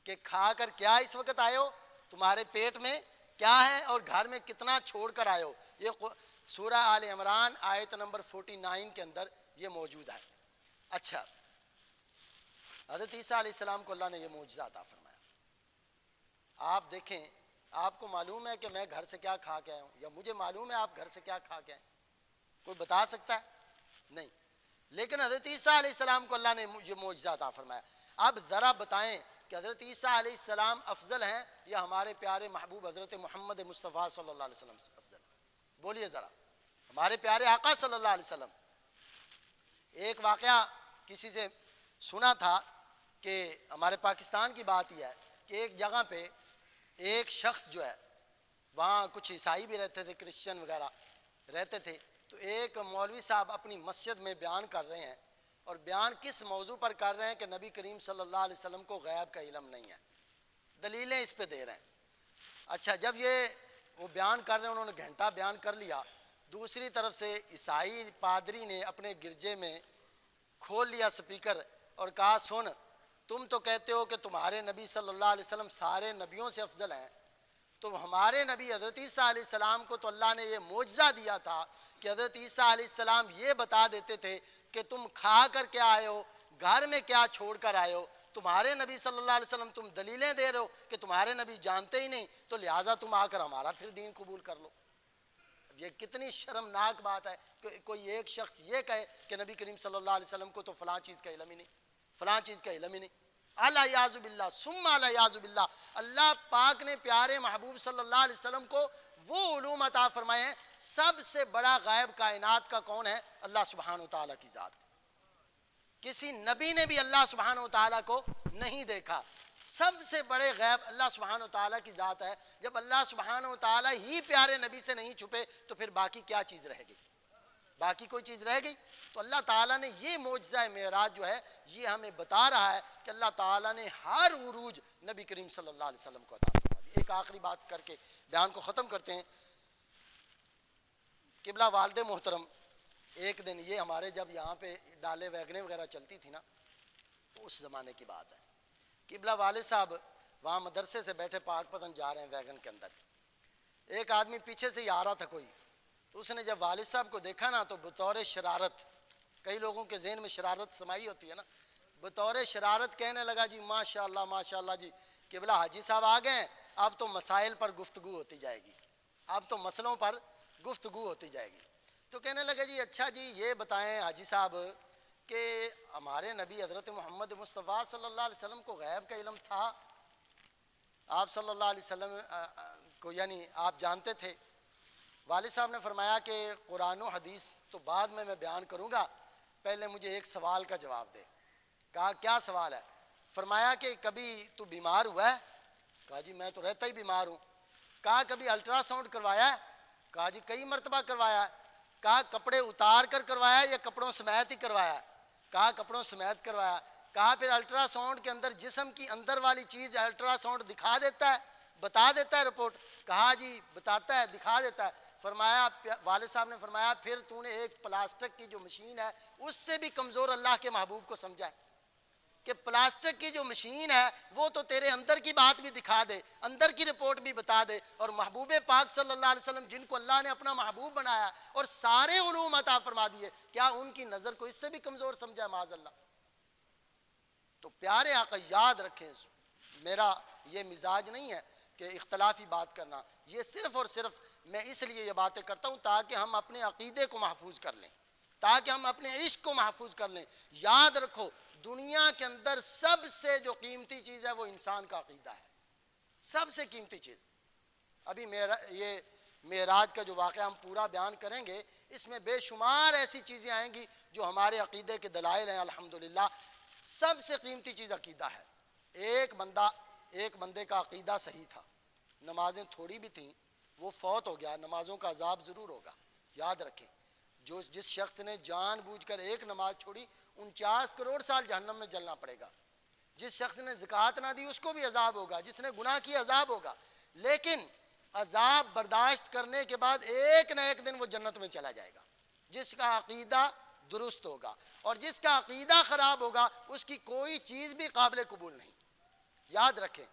[SPEAKER 1] کہ کھا کر کیا اس وقت آئے ہو، تمہارے پیٹ میں کیا ہے، اور گھر میں کتنا چھوڑ کر آئے ہو. یہ سورہ آل عمران آیت نمبر 49 کے اندر یہ موجود ہے. اچھا، حضرت عیسیٰ علیہ السلام کو اللہ نے یہ معجزہ عطا فرمایا. آپ دیکھیں، آپ کو معلوم ہے کہ میں گھر سے کیا کھا کے آیا ہوں، یا مجھے معلوم ہے آپ گھر سے کیا کھا کے آئے؟ کوئی بتا سکتا ہے؟ نہیں. لیکن حضرت عیسیٰ علیہ السلام کو اللہ نے یہ معجزہ عطا فرمایا. اب ذرا بتائیں کہ حضرت عیسیٰ علیہ السلام افضل ہیں یا ہمارے پیارے محبوب حضرت محمد مصطفیٰ صلی اللہ علیہ وسلم افضل ہیں؟ بولیے ذرا. ہمارے پیارے آقا صلی اللہ علیہ وسلم. ایک واقعہ کسی سے سنا تھا کہ ہمارے پاکستان کی بات یہ ہے کہ ایک جگہ پہ ایک شخص جو ہے، وہاں کچھ عیسائی بھی رہتے تھے، کرسچن وغیرہ رہتے تھے. تو ایک مولوی صاحب اپنی مسجد میں بیان کر رہے ہیں، اور بیان کس موضوع پر کر رہے ہیں کہ نبی کریم صلی اللہ علیہ وسلم کو غیب کا علم نہیں ہے. دلیلیں اس پہ دے رہے ہیں. اچھا، جب یہ وہ بیان کر رہے ہیں، انہوں نے گھنٹہ بیان کر لیا. دوسری طرف سے عیسائی پادری نے اپنے گرجے میں کھول لیا سپیکر اور کہا سن، تم تو کہتے ہو کہ تمہارے نبی صلی اللہ علیہ وسلم سارے نبیوں سے افضل ہیں، تو ہمارے نبی حضرت عیسیٰ علیہ السلام کو تو اللہ نے یہ معجزہ دیا تھا کہ حضرت عیسیٰ علیہ السلام یہ بتا دیتے تھے کہ تم کھا کر کیا آئے ہو، گھر میں کیا چھوڑ کر آئے ہو. تمہارے نبی صلی اللہ علیہ وسلم تم دلیلیں دے رہے ہو کہ تمہارے نبی جانتے ہی نہیں، تو لہٰذا تم آ کر ہمارا پھر دین قبول کر لو. یہ کتنی شرمناک بات ہے کہ کوئی ایک شخص یہ کہے کہ نبی کریم صلی اللہ علیہ وسلم کو تو فلاں چیز کا علم ہی نہیں، فلاں چیز کا علم ہی نہیں. الیاذ باللہ ثم الیاذ باللہ. اللہ پاک نے پیارے محبوب صلی اللہ علیہ وسلم کو وہ علوم عطا فرمائے ہیں. سب سے بڑا غیب کائنات کا کون ہے؟ اللہ سبحانہ و تعالیٰ کی ذات. کسی نبی نے بھی اللہ سبحانہ و تعالیٰ کو نہیں دیکھا. سب سے بڑے غیب اللہ سبحانہ و تعالیٰ کی ذات ہے. جب اللہ سبحانہ و تعالیٰ ہی پیارے نبی سے نہیں چھپے تو پھر باقی کیا چیز رہ گئی؟ باقی کوئی چیز رہ گئی؟ تو اللہ تعالیٰ نے یہ معجزہ معراج جو ہے یہ ہمیں بتا رہا ہے کہ اللہ تعالیٰ نے ہر عروج نبی کریم صلی اللہ علیہ وسلم کو عطا فرما دی. ایک آخری بات کر کے بیان کو ختم کرتے ہیں. قبلہ والد محترم، ایک دن یہ ہمارے جب یہاں پہ ڈالے ویگنیں وغیرہ چلتی تھی نا، تو اس زمانے کی بات ہے. قبلہ والد صاحب وہاں مدرسے سے بیٹھے پاک پتن جا رہے ہیں ویگن کے اندر. ایک آدمی پیچھے سے ہی آ رہا تھا کوئی، تو اس نے جب والد صاحب کو دیکھا نا تو بطور شرارت، کئی لوگوں کے ذہن میں شرارت سمائی ہوتی ہے نا، بطور شرارت کہنے لگا جی ماشاء اللہ جی قبلہ حاجی صاحب آ گئے ہیں، اب تو مسائل پر گفتگو ہوتی جائے گی، اب تو مسئلوں پر گفتگو ہوتی جائے گی. تو کہنے لگے جی اچھا جی یہ بتائیں حاجی صاحب کہ ہمارے نبی حضرت محمد مصطفیٰ صلی اللہ علیہ وسلم کو غیب کا علم تھا؟ آپ صلی اللہ علیہ وسلم کو یعنی آپ جانتے تھے؟ والد صاحب نے فرمایا کہ قرآن و حدیث تو بعد میں بیان کروں گا، پہلے مجھے ایک سوال کا جواب دے. کہا کیا سوال ہے؟ فرمایا کہ کبھی تو بیمار ہوا ہے؟ کہا جی میں تو رہتا ہی بیمار ہوں. کہا کبھی الٹرا ساؤنڈ کروایا ہے؟ کہا جی کئی مرتبہ کروایا ہے. کہا کپڑے اتار کر کروایا یا کپڑوں سمیت ہی کروایا؟ کہا کپڑوں سمیت کروایا. کہا پھر الٹرا ساؤنڈ کے اندر جسم کی اندر والی چیز الٹرا ساؤنڈ دکھا دیتا ہے، بتا دیتا ہے رپورٹ؟ کہا جی بتاتا ہے، دکھا دیتا ہے. فرمایا والد صاحب نے فرمایا پھر تو نے ایک پلاسٹک کی جو مشین ہے اس سے بھی کمزور اللہ کے محبوب کو سمجھا ہے کہ پلاسٹک کی جو مشین ہے وہ تو تیرے اندر کی بات بھی دکھا دے, اندر کی رپورٹ بھی بتا دے, اور محبوب پاک صلی اللہ علیہ وسلم جن کو اللہ نے اپنا محبوب بنایا اور سارے علوم عطا فرما دیے, کیا ان کی نظر کو اس سے بھی کمزور سمجھا معاذ اللہ؟ تو پیارے آقا یاد رکھیں, میرا یہ مزاج نہیں ہے کہ اختلافی بات کرنا, یہ صرف اور صرف میں اس لیے یہ باتیں کرتا ہوں تاکہ ہم اپنے عقیدے کو محفوظ کر لیں, تاکہ ہم اپنے عشق کو محفوظ کر لیں. یاد رکھو دنیا کے اندر سب سے جو قیمتی چیز ہے وہ انسان کا عقیدہ ہے, سب سے قیمتی چیز. ابھی یہ معراج کا جو واقعہ ہم پورا بیان کریں گے, اس میں بے شمار ایسی چیزیں آئیں گی جو ہمارے عقیدے کے دلائل ہیں. الحمدللہ سب سے قیمتی چیز عقیدہ ہے. ایک بندے کا عقیدہ صحیح تھا, نمازیں تھوڑی بھی تھیں, وہ فوت ہو گیا, نمازوں کا عذاب ضرور ہوگا. یاد رکھیں جس شخص نے جان بوجھ کر ایک نماز چھوڑی 49 کروڑ سال جہنم میں جلنا پڑے گا. جس شخص نے زکوٰۃ نہ دی اس کو بھی عذاب ہوگا, جس نے گناہ کیا عذاب ہوگا, لیکن عذاب برداشت کرنے کے بعد ایک نہ ایک دن وہ جنت میں چلا جائے گا جس کا عقیدہ درست ہوگا. اور جس کا عقیدہ خراب ہوگا اس کی کوئی چیز بھی قابل قبول نہیں. یاد رکھیں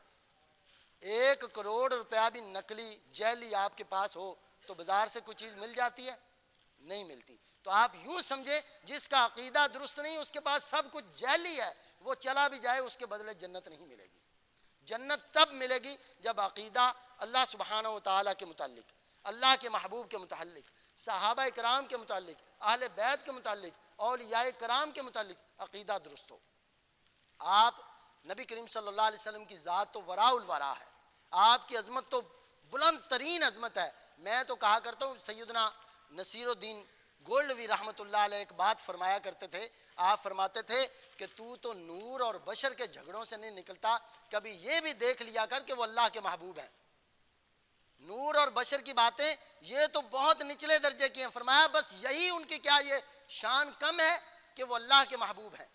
[SPEAKER 1] 1 کروڑ روپیہ بھی نقلی جعلی آپ کے پاس ہو تو بازار سے کوئی چیز مل جاتی ہے؟ نہیں ملتی. تو آپ یوں سمجھے جس کا عقیدہ درست نہیں اس کے پاس سب کچھ جعلی ہے, وہ چلا بھی جائے اس کے بدلے جنت نہیں ملے گی. جنت تب ملے گی جب عقیدہ اللہ سبحانہ و تعالیٰ کے متعلق, اللہ کے محبوب کے متعلق, صحابہ کرام کے متعلق, اہل بیت کے متعلق, اولیاء کرام کے متعلق عقیدہ درست ہو. آپ نبی کریم صلی اللہ علیہ وسلم کی ذات تو وراء الورا ہے, آپ کی عظمت تو بلند ترین عظمت ہے. میں تو کہا کرتا ہوں سیدنا نصیر الدین گولڈوی رحمۃ اللہ علیہ ایک بات فرمایا کرتے تھے, آپ فرماتے تھے کہ تو نور اور بشر کے جھگڑوں سے نہیں نکلتا, کبھی یہ بھی دیکھ لیا کر کہ وہ اللہ کے محبوب ہیں. نور اور بشر کی باتیں یہ تو بہت نچلے درجے کی ہیں, فرمایا بس یہی ان کی کیا یہ شان کم ہے کہ وہ اللہ کے محبوب ہیں,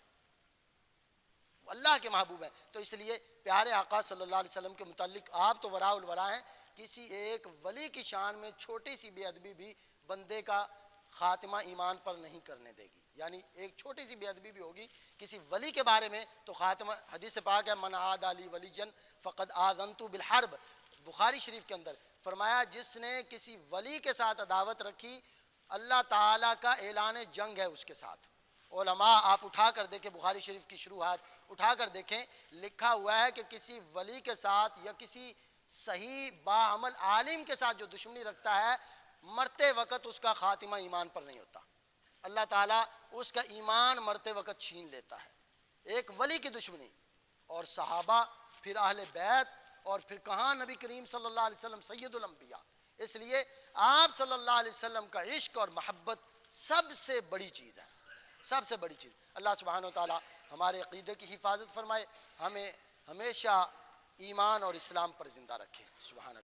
[SPEAKER 1] وہ اللہ کے محبوب ہیں. تو اس لیے پیارے آقا صلی اللہ علیہ وسلم کے متعلق آپ تو وراء الورا ہیں, کسی ایک ولی کی شان میں چھوٹی سی بے ادبی بھی بندے کا خاتمہ ایمان پر نہیں کرنے دے گی. یعنی ایک چھوٹی سی بے ادبی بھی ہوگی کسی ولی کے بارے میں تو خاتمہ, حدیث پاک ہے من عاد علی ولی فقد آذنت بالحرب, بخاری شریف کے اندر فرمایا جس نے کسی ولی کے ساتھ عداوت رکھی اللہ تعالیٰ کا اعلان جنگ ہے اس کے ساتھ. علماء آپ اٹھا کر دیکھیں بخاری شریف کی شروحات اٹھا کر دیکھیں, لکھا ہوا ہے کہ کسی ولی کے ساتھ یا کسی صحیح باعمل عالم کے ساتھ جو دشمنی رکھتا ہے مرتے وقت اس کا خاتمہ ایمان پر نہیں ہوتا, اللہ تعالیٰ اس کا ایمان مرتے وقت چھین لیتا ہے. ایک ولی کی دشمنی, اور صحابہ, پھر اہل بیت, اور پھر کہاں نبی کریم صلی اللہ علیہ وسلم سید الانبیاء. اس لیے آپ صلی اللہ علیہ وسلم کا عشق اور محبت سب سے بڑی چیز ہے, سب سے بڑی چیز. اللہ سبحانہ و تعالیٰ ہمارے عقیدے کی حفاظت فرمائے, ہمیں ہمیشہ ایمان اور اسلام پر زندہ رکھے. سبحان اللہ.